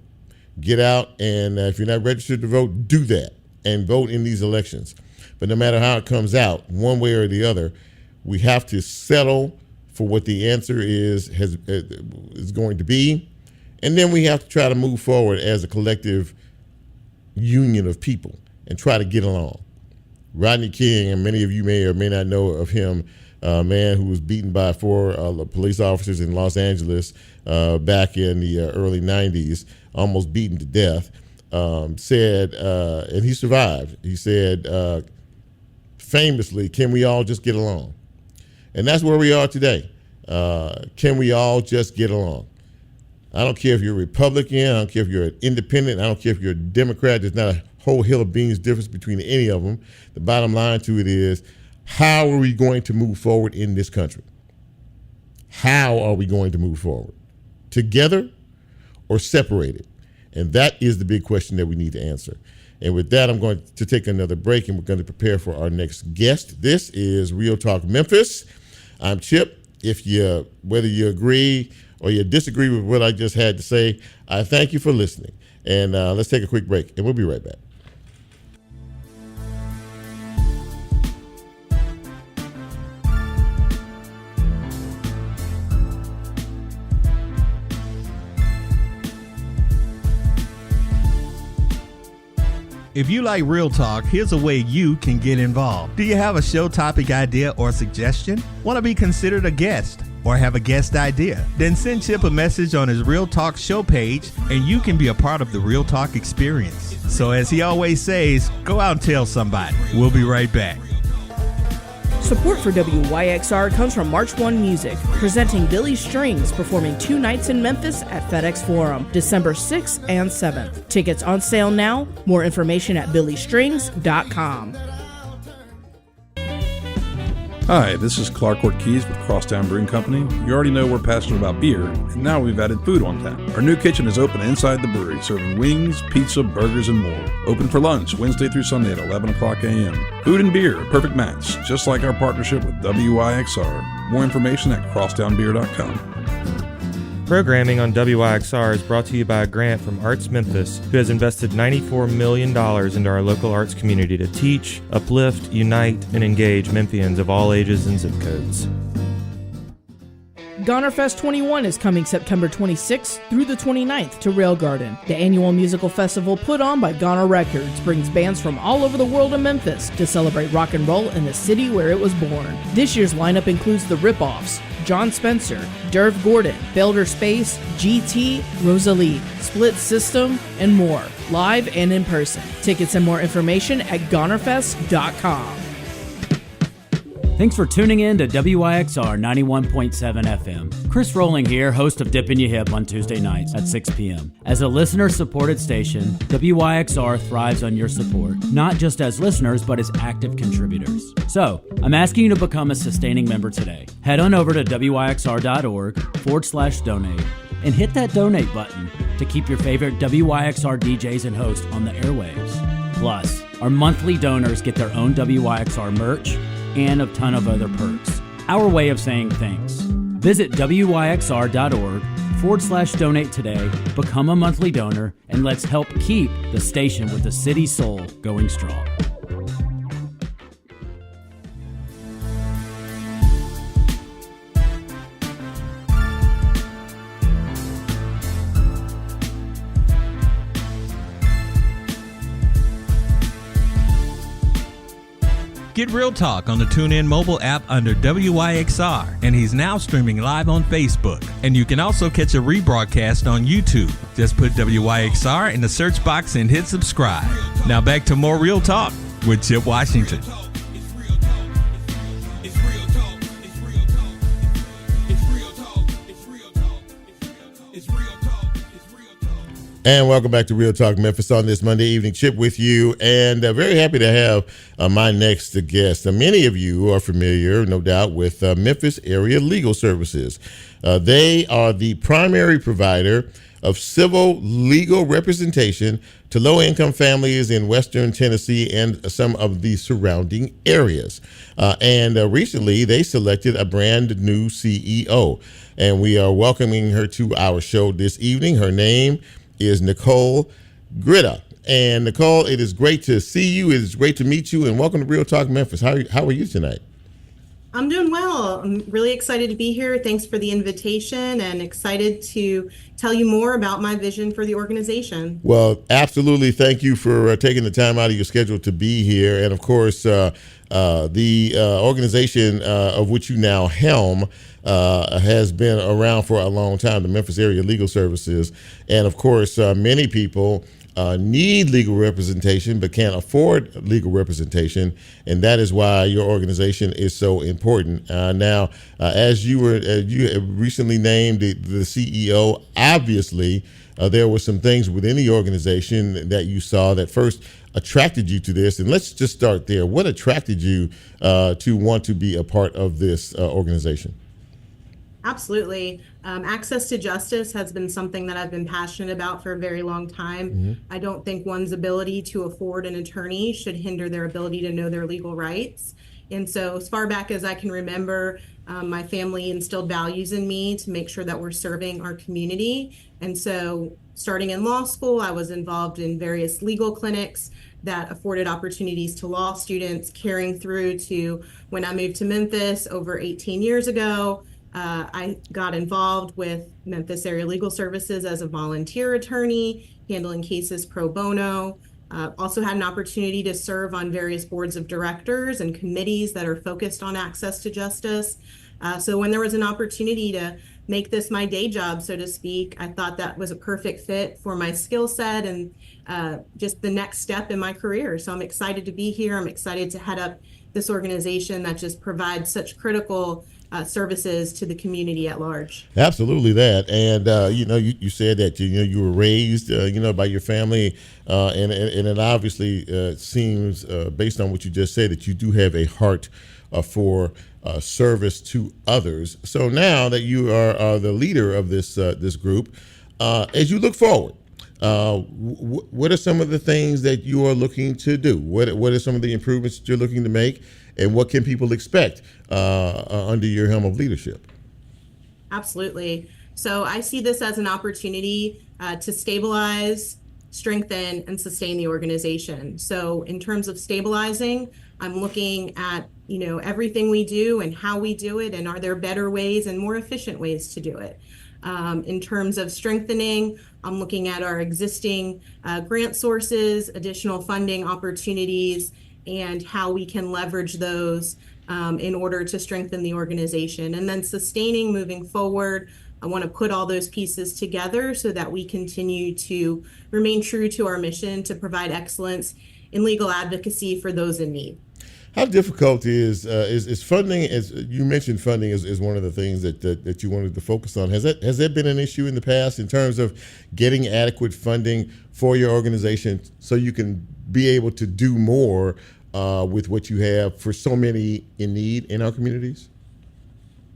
[SPEAKER 2] Get out, and if you're not registered to vote, do that and vote in these elections. But no matter how it comes out, one way or the other, we have to settle for what the answer is going to be, and then we have to try to move forward as a collective union of people and try to get along. Rodney King, and many of you may or may not know of him, a man who was beaten by 4 police officers in Los Angeles back in the early 90s, almost beaten to death, said, and he survived, he said, famously, can we all just get along? And that's where we are today. Can we all just get along? I don't care if you're a Republican. I don't care if you're an independent. I don't care if you're a Democrat. There's not a whole hill of beans difference between any of them. The bottom line to it is, how are we going to move forward in this country? How are we going to move forward? Together or separated? And that is the big question that we need to answer. And with that, I'm going to take another break, and we're going to prepare for our next guest. This is Real Talk Memphis. I'm Chip. Whether you agree or you disagree with what I just had to say, I thank you for listening. And let's take a quick break, and we'll be right back.
[SPEAKER 4] If you like Real Talk, here's a way you can get involved. Do you have a show topic idea or suggestion? Want to be considered a guest or have a guest idea? Then send Chip a message on his Real Talk show page, and you can be a part of the Real Talk experience. So as he always says, go out and tell somebody. We'll be right back.
[SPEAKER 5] Support for WYXR comes from March 1 Music, presenting Billy Strings, performing 2 nights in Memphis at FedEx Forum, December 6th and 7th. Tickets on sale now. More information at billystrings.com.
[SPEAKER 15] Hi, this is Clark Ortiz with Crosstown Brewing Company. You already know we're passionate about beer, and now we've added food on tap. Our new kitchen is open inside the brewery, serving wings, pizza, burgers, and more. Open for lunch Wednesday through Sunday at 11 o'clock a.m. Food and beer, a perfect match, just like our partnership with WYXR. More information at crosstownbeer.com.
[SPEAKER 16] Programming on WYXR is brought to you by a grant from Arts Memphis, who has invested $94 million into our local arts community to teach, uplift, unite, and engage Memphians of all ages and zip codes.
[SPEAKER 5] Gonerfest 21 is coming September 26th through the 29th to Rail Garden. The annual musical festival put on by Goner Records brings bands from all over the world to Memphis to celebrate rock and roll in the city where it was born. This year's lineup includes the Rip-Offs, John Spencer, Derv Gordon, Belder Space, GT, Rosalie, Split System, and more, live and in person. Tickets and more information at gonerfest.com.
[SPEAKER 17] Thanks for tuning in to WYXR 91.7 FM. Chris Rowling here, host of Dippin' Ya Hip on Tuesday nights at 6 p.m. As a listener-supported station, WYXR thrives on your support, not just as listeners, but as active contributors. So, I'm asking you to become a sustaining member today. Head on over to wyxr.org/donate and hit that donate button to keep your favorite WYXR DJs and hosts on the airwaves. Plus, our monthly donors get their own WYXR merch and a ton of other perks. Our way of saying thanks. Visit wyxr.org/donate today, become a monthly donor, and let's help keep the station with the city soul going strong.
[SPEAKER 4] Get Real Talk on the TuneIn mobile app under WYXR, and he's now streaming live on Facebook. And you can also catch a rebroadcast on YouTube. Just put WYXR in the search box and hit subscribe. Now back to more Real Talk with Chip Washington.
[SPEAKER 2] And welcome back to Real Talk Memphis on this Monday evening. Chip with you, and very happy to have my next guest. Many of you are familiar, no doubt, with Memphis Area Legal Services. They are the primary provider of civil legal representation to low-income families in Western Tennessee and some of the surrounding areas. And recently, they selected a brand new CEO, and we are welcoming her to our show this evening. Her name is Nicole Grida. And Nicole, it is great to see you. It is great to meet you, and welcome to Real Talk Memphis. How are you tonight?
[SPEAKER 18] I'm doing well. I'm really excited to be here. Thanks for the invitation, and excited to tell you more about my vision for the organization.
[SPEAKER 2] Well, absolutely. Thank you for taking the time out of your schedule to be here. And of course, The organization of which you now helm has been around for a long time, the Memphis Area Legal Services. And of course, many people need legal representation but can't afford legal representation, and that is why your organization is so important. Now, as you recently named the CEO, obviously there were some things within the organization that you saw that first attracted you to this, and let's just start there. What attracted you to want to be a part of this organization?
[SPEAKER 18] Absolutely. Access to justice has been something that I've been passionate about for a very long time.
[SPEAKER 2] Mm-hmm.
[SPEAKER 18] I don't think one's ability to afford an attorney should hinder their ability to know their legal rights. And so as far back as I can remember, my family instilled values in me to make sure that we're serving our community. And so starting in law school, I was involved in various legal clinics that afforded opportunities to law students, carrying through to when I moved to Memphis over 18 years ago. I got involved with Memphis Area Legal Services as a volunteer attorney, handling cases pro bono. Also had an opportunity to serve on various boards of directors and committees that are focused on access to justice. So when there was an opportunity to make this my day job, so to speak, I thought that was a perfect fit for my skill set and just the next step in my career. So I'm excited to be here. I'm excited to head up this organization that just provides such critical services to the community at large.
[SPEAKER 2] Absolutely that. And, you said that, you were raised, by your family, and it obviously seems, based on what you just said, that you do have a heart for service to others. So now that you are the leader of this group, as you look forward, what are some of the things that you are looking to do? What are some of the improvements that you're looking to make? And what can people expect under your helm of leadership?
[SPEAKER 18] Absolutely. So I see this as an opportunity to stabilize, strengthen, and sustain the organization. So in terms of stabilizing, I'm looking at everything we do and how we do it, and are there better ways and more efficient ways to do it. In terms of strengthening, I'm looking at our existing grant sources, additional funding opportunities, and how we can leverage those in order to strengthen the organization. And then sustaining, moving forward, I want to put all those pieces together so that we continue to remain true to our mission to provide excellence in legal advocacy for those in need.
[SPEAKER 2] How difficult is funding? As you mentioned, funding is one of the things that you wanted to focus on. Has that been an issue in the past in terms of getting adequate funding for your organization so you can be able to do more with what you have for so many in need in our communities?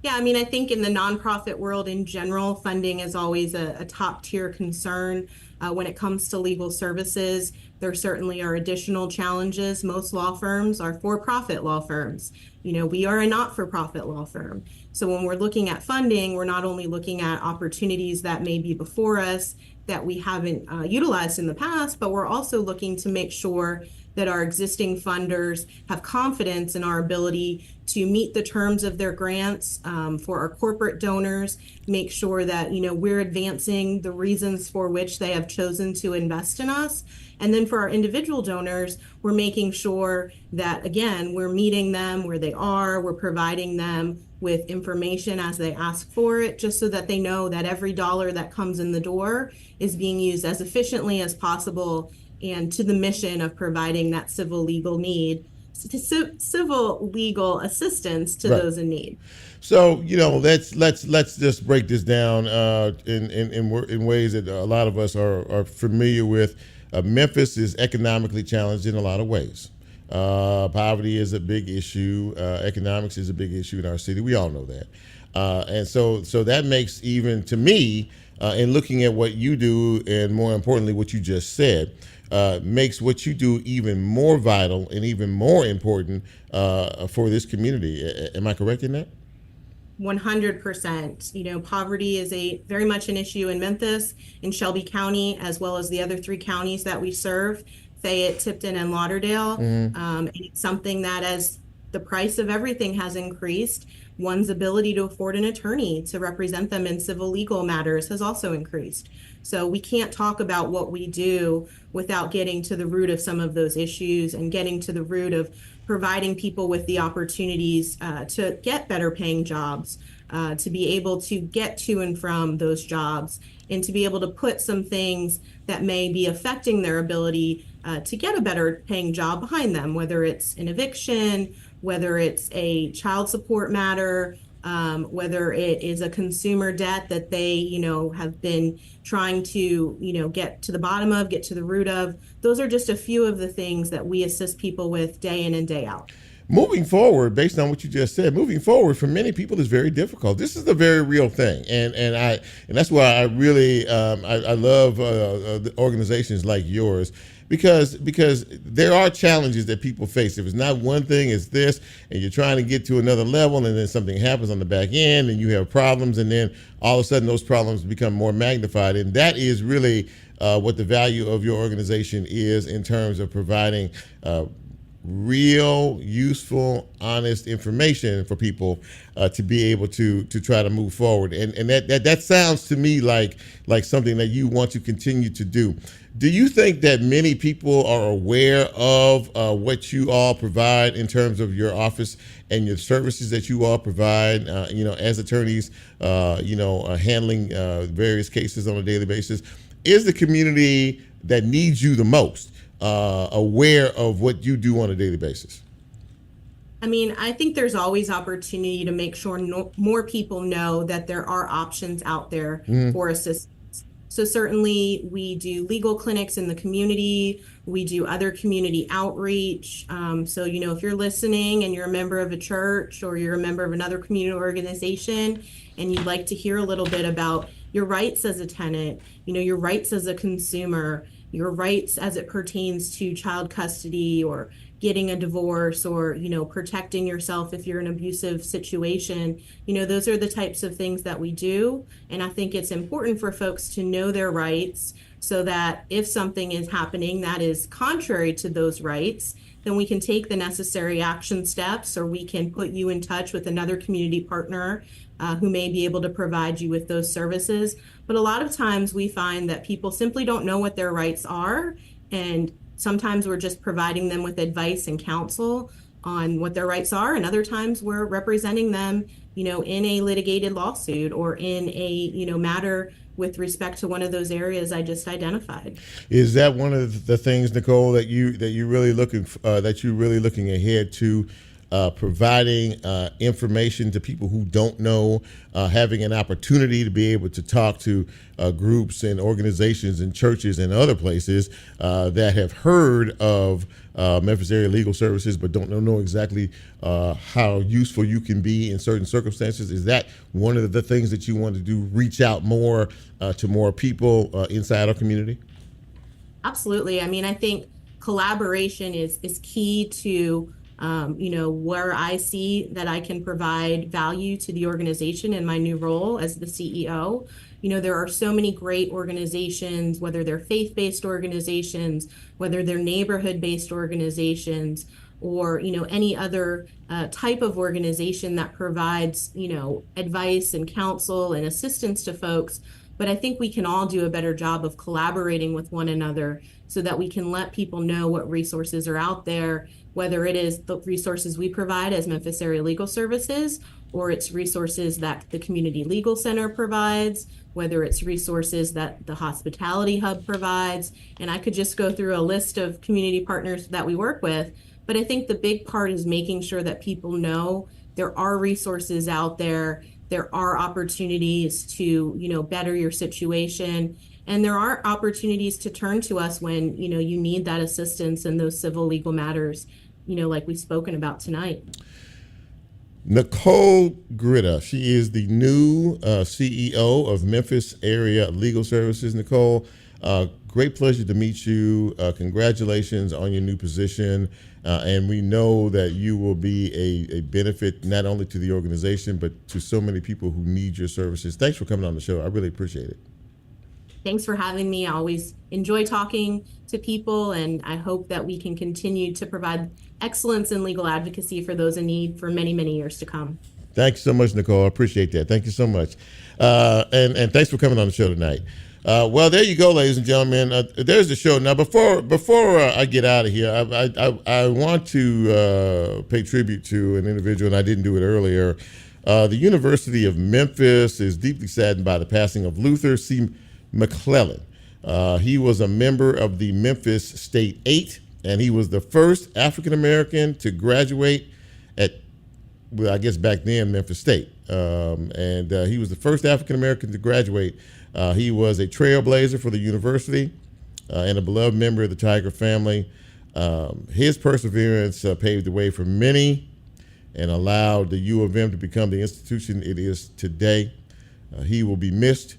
[SPEAKER 18] Yeah, I think in the nonprofit world in general, funding is always a top tier concern. When it comes to legal services, there certainly are additional challenges. Most law firms are for-profit law firms. We are a not-for-profit law firm. So when we're looking at funding, we're not only looking at opportunities that may be before us that we haven't utilized in the past, but we're also looking to make sure that our existing funders have confidence in our ability to meet the terms of their grants for our corporate donors, make sure that we're advancing the reasons for which they have chosen to invest in us. And then for our individual donors, we're making sure that, again, we're meeting them where they are, we're providing them with information as they ask for it, just so that they know that every dollar that comes in the door is being used as efficiently as possible and to the mission of providing that civil legal assistance to those in need.
[SPEAKER 2] So let's just break this down in ways that a lot of us are familiar with. Memphis is economically challenged in a lot of ways. Poverty is a big issue. Economics is a big issue in our city. We all know that, and so that makes, even to me, in looking at what you do, and more importantly what you just said, makes what you do even more vital and even more important for this community. Am I correct in that?
[SPEAKER 18] 100%. Poverty is very much an issue in Memphis, in Shelby County, as well as the other 3 counties that we serve, Fayette, Tipton, and Lauderdale. And it's something that, as the price of everything has increased, one's ability to afford an attorney to represent them in civil legal matters has also increased. So we can't talk about what we do without getting to the root of some of those issues and getting to the root of providing people with the opportunities to get better paying jobs, to be able to get to and from those jobs, and to be able to put some things that may be affecting their ability to get a better paying job behind them, whether it's an eviction, whether it's a child support matter, whether it is a consumer debt that they, have been trying to, get to the bottom of, get to the root of. Those are just a few of the things that we assist people with day in and day out.
[SPEAKER 2] Moving forward, based on what you just said, moving forward for many people is very difficult. This is a very real thing, and that's why I really I love the organizations like yours, because there are challenges that people face. If it's not one thing, it's this, and you're trying to get to another level, and then something happens on the back end, and you have problems, and then all of a sudden those problems become more magnified, and that is really what the value of your organization is in terms of providing real, useful, honest information for people to be able to try to move forward. And that sounds to me like something that you want to continue to do. Do you think that many people are aware of what you all provide in terms of your office and your services that you all provide, as attorneys, handling various cases on a daily basis? Is the community that needs you the most aware of what you do on a daily basis?
[SPEAKER 18] I mean, I think there's always opportunity to make sure more people know that there are options out there for assistance. So certainly we do legal clinics in the community. We do other community outreach. So, if you're listening and you're a member of a church or you're a member of another community organization and you'd like to hear a little bit about your rights as a tenant, your rights as a consumer, your rights as it pertains to child custody or getting a divorce or, protecting yourself if you're in an abusive situation, those are the types of things that we do. And I think it's important for folks to know their rights so that if something is happening that is contrary to those rights, then we can take the necessary action steps, or we can put you in touch with another community partner who may be able to provide you with those services. But a lot of times we find that people simply don't know what their rights are, and sometimes we're just providing them with advice and counsel on what their rights are, and other times we're representing them, in a litigated lawsuit or in a, matter with respect to one of those areas I just identified.
[SPEAKER 2] Is that one of the things, Nicole, that you're really looking ahead to? Providing information to people who don't know, having an opportunity to be able to talk to groups and organizations and churches and other places that have heard of Memphis Area Legal Services but don't know exactly how useful you can be in certain circumstances. Is that one of the things that you want to do, reach out more to more people inside our community?
[SPEAKER 18] Absolutely. I mean, I think collaboration is key to where I see that I can provide value to the organization in my new role as the CEO. There are so many great organizations, whether they're faith-based organizations, whether they're neighborhood-based organizations, or, any other type of organization that provides, advice and counsel and assistance to folks. But I think we can all do a better job of collaborating with one another so that we can let people know what resources are out there, whether it is the resources we provide as Memphis Area Legal Services, or it's resources that the Community Legal Center provides, whether it's resources that the Hospitality Hub provides. And I could just go through a list of community partners that we work with. But I think the big part is making sure that people know there are resources out there. There are opportunities to, better your situation. And there are opportunities to turn to us when, you need that assistance in those civil legal matters, like we've spoken about tonight.
[SPEAKER 2] Nicole Grida, she is the new CEO of Memphis Area Legal Services. Nicole, great pleasure to meet you. Congratulations on your new position. And we know that you will be a benefit not only to the organization, but to so many people who need your services. Thanks for coming on the show. I really appreciate it.
[SPEAKER 18] Thanks for having me. I always enjoy talking to people, and I hope that we can continue to provide excellence in legal advocacy for those in need for many, many years to come.
[SPEAKER 2] Thanks so much, Nicole. I appreciate that. Thank you so much. And thanks for coming on the show tonight. Well, there you go, ladies and gentlemen. There's the show. Now, before I get out of here, I want to pay tribute to an individual, and I didn't do it earlier. The University of Memphis is deeply saddened by the passing of Luther C. McClellan. He was a member of the Memphis State 8, and he was the first African-American to graduate at, well, I guess back then, Memphis State. And he was the first African-American to graduate. He was a trailblazer for the university and a beloved member of the Tiger family. His perseverance paved the way for many and allowed the U of M to become the institution it is today. He will be missed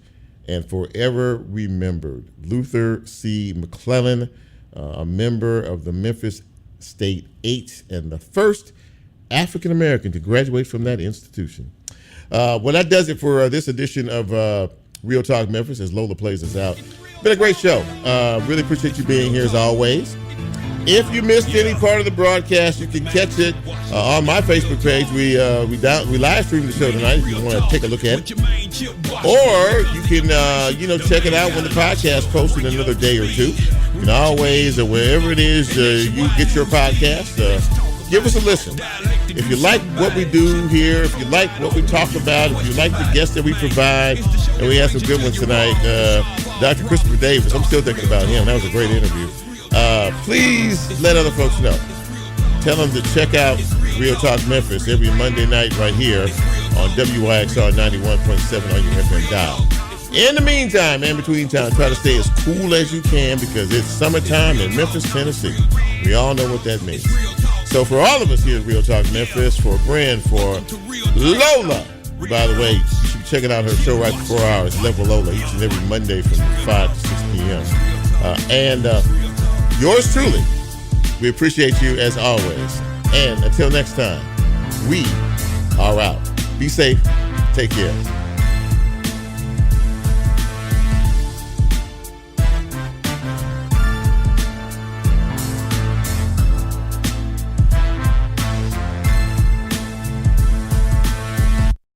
[SPEAKER 2] and forever remembered. Luther C. McClellan, a member of the Memphis State 8 and the first African-American to graduate from that institution. Well, that does it for this edition of Real Talk Memphis as Lola plays us out. Been a great show. Really appreciate you being here as always. If you missed any part of the broadcast, you can catch it on my Facebook page. We live streamed the show tonight if you want to take a look at it. Or you can check it out when the podcast posts in another day or two. You can always, wherever it is you get your podcast, give us a listen. If you like what we do here, if you like what we talk about, if you like the guests that we provide, and we had some good ones tonight, Dr. Christopher Davis, I'm still thinking about him. That was a great interview. Please let other folks know. Tell them to check out Real Talk Memphis every Monday night right here on WYXR 91.7 on your FM dial. In the meantime, and between time, try to stay as cool as you can because it's summertime in Memphis, Tennessee. We all know what that means. So for all of us here at Real Talk Memphis, for Bryn, for Lola, by the way, you should be checking out her show right before ours, Level Lola, each and every Monday from 5 to 6 p.m. And yours truly, we appreciate you as always. And until next time, we are out. Be safe. Take care.